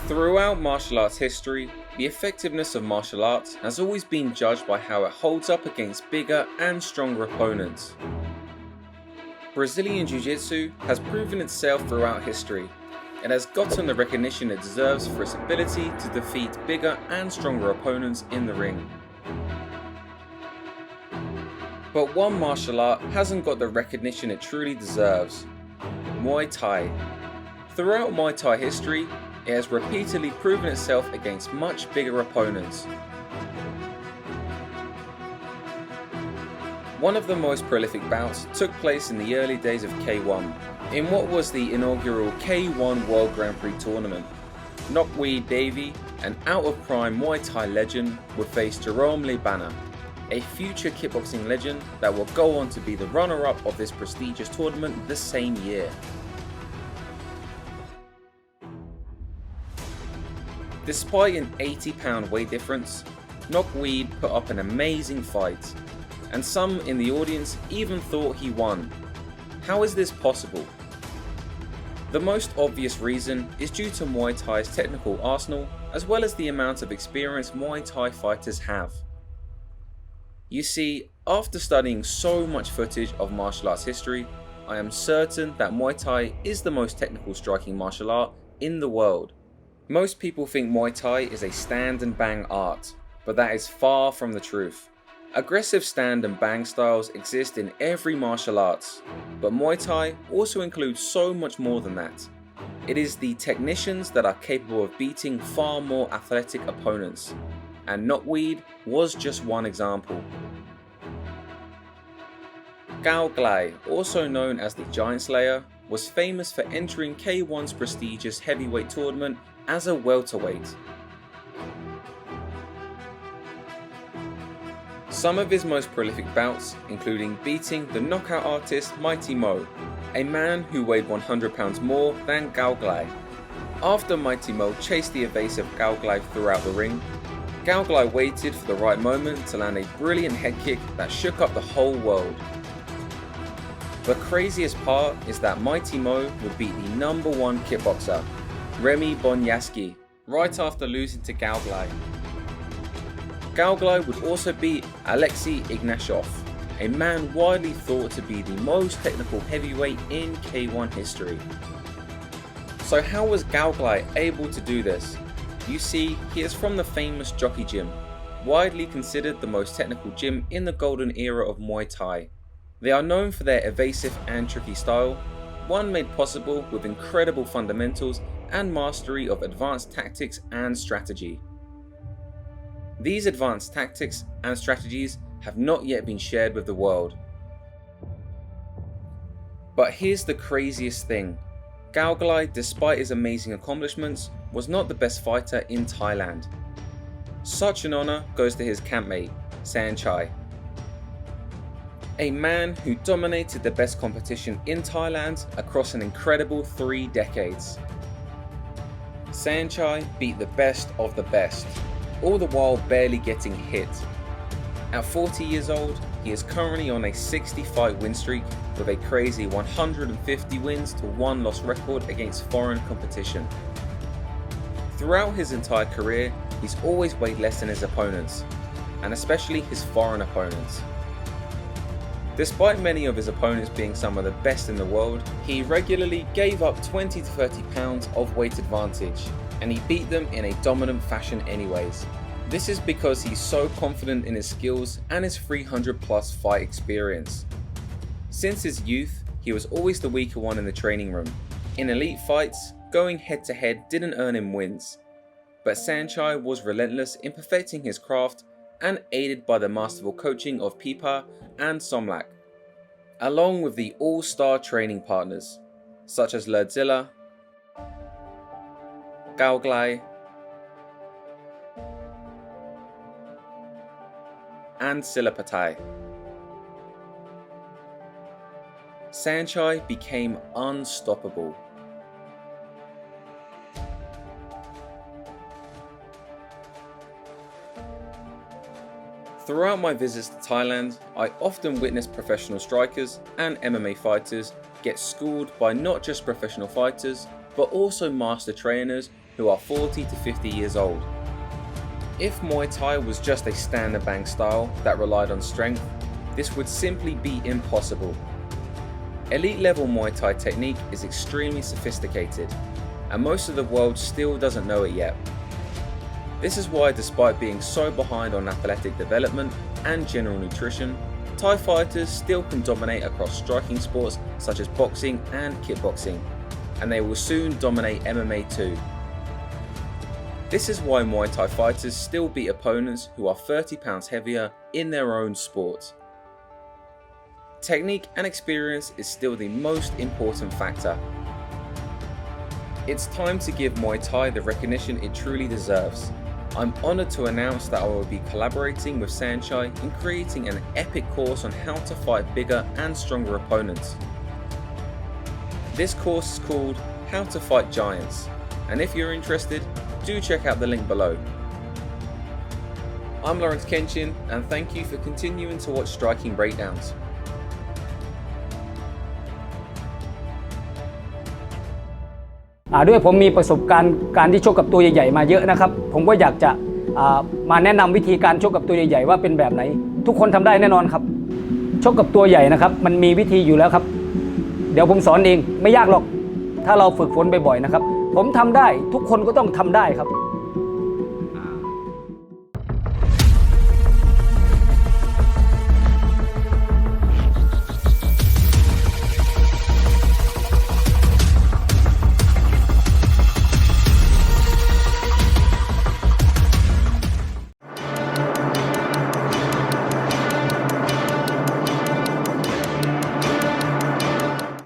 Throughout martial arts history, the effectiveness of martial arts has always been judged by how it holds up against bigger and stronger opponents. Brazilian Jiu-Jitsu has proven itself throughout history. It has gotten the recognition it deserves for its ability to defeat bigger and stronger opponents in the ring. But one martial art hasn't got the recognition it truly deserves: Muay Thai. Throughout Muay Thai history, it has repeatedly proven itself against much bigger opponents. One of the most prolific bouts took place in the early days of K1, in what was the inaugural K1 World Grand Prix tournament. Nokwee Davey, an out-of-prime Muay Thai legend, would face Jerome Lebana, a future kickboxing legend that will go on to be the runner-up of this prestigious tournament the same year. Despite an 80-pound weight difference, Nokwee put up an amazing fight, and some in the audience even thought he won. How is this possible? The most obvious reason is due to Muay Thai's technical arsenal, as well as the amount of experience Muay Thai fighters have. You see, after studying so much footage of martial arts history, I am certain that Muay Thai is the most technical striking martial art in the world. Most people think Muay Thai is a stand and bang art, but that is far from the truth. Aggressive stand and bang styles exist in every martial arts, but Muay Thai also includes so much more than that. It is the technicians that are capable of beating far more athletic opponents, and Nokwee was just one example. Gao Glai, also known as the Giant Slayer, was famous for entering K1's prestigious heavyweight tournament as a welterweight. Some of his most prolific bouts, including beating the knockout artist Mighty Mo, a man who weighed 100 pounds more than Gao Glai. After Mighty Mo chased the evasive Gao Glai throughout the ring, Gao Glai waited for the right moment to land a brilliant head kick that shook up the whole world. The craziest part is that Mighty Mo would beat the #1 kickboxer, Remy Bonyaski, right after losing to Gao Glai. Gao Glai would also beat Alexei Ignashov, a man widely thought to be the most technical heavyweight in K1 history. So how was Gao Glai able to do this? You see, he is from the famous Jockey Gym, widely considered the most technical gym in the golden era of Muay Thai. They are known for their evasive and tricky style, one made possible with incredible fundamentals and mastery of advanced tactics and strategy. These advanced tactics and strategies have not yet been shared with the world. But here's the craziest thing: Gao Glai, despite his amazing accomplishments, was not the best fighter in Thailand. Such an honor goes to his campmate, Saenchai, a man who dominated the best competition in Thailand across an incredible 3 decades. Saenchai beat the best of the best, all the while barely getting hit. At 40 years old, he is currently on a 60-fight win streak with a crazy 150 wins to 1 loss record against foreign competition. Throughout his entire career, he's always weighed less than his opponents, and especially his foreign opponents. Despite many of his opponents being some of the best in the world, he regularly gave up 20 to 30 pounds of weight advantage, and he beat them in a dominant fashion anyways. This is because he's so confident in his skills and his 300+ fight experience. Since his youth, he was always the weaker one in the training room. In elite fights, going head to head didn't earn him wins, but Saenchai was relentless in perfecting his craft and aided by the masterful coaching of Pipa and Somlak, along with the all-star training partners such as Lerdzilla, Gao Glai, and Silapatai. Saenchai became unstoppable. Throughout my visits to Thailand, I often witness professional strikers and MMA fighters get schooled by not just professional fighters, but also master trainers who are 40 to 50 years old. If Muay Thai was just a stand and bang style that relied on strength, this would simply be impossible. Elite level Muay Thai technique is extremely sophisticated, and most of the world still doesn't know it yet. This is why, despite being so behind on athletic development and general nutrition, Thai fighters still can dominate across striking sports such as boxing and kickboxing, and they will soon dominate MMA too. This is why Muay Thai fighters still beat opponents who are 30 pounds heavier in their own sport. Technique and experience is still the most important factor. It's time to give Muay Thai the recognition it truly deserves. I'm honoured to announce that I will be collaborating with Sanchai in creating an epic course on how to fight bigger and stronger opponents. This course is called How to Fight Giants, and if you're interested, do check out the link below. I'm Lawrence Kenshin, and thank you for continuing to watch Striking Breakdowns. ด้วยผมมีประสบการณ์การที่ชกกับตัวใหญ่ๆมาเยอะนะครับผมก็อยากจะมาแนะนำวิธีการชกกับตัวใหญ่ๆว่าเป็นแบบไหนทุกคนทำได้แน่นอนครับชกกับตัวใหญ่นะครับมันมีวิธีอยู่แล้วครับเดี๋ยวผมสอนเองไม่ยากหรอกถ้าเราฝึกฝนบ่อยๆนะครับผมทำได้ทุกคนก็ต้องทำได้ครับ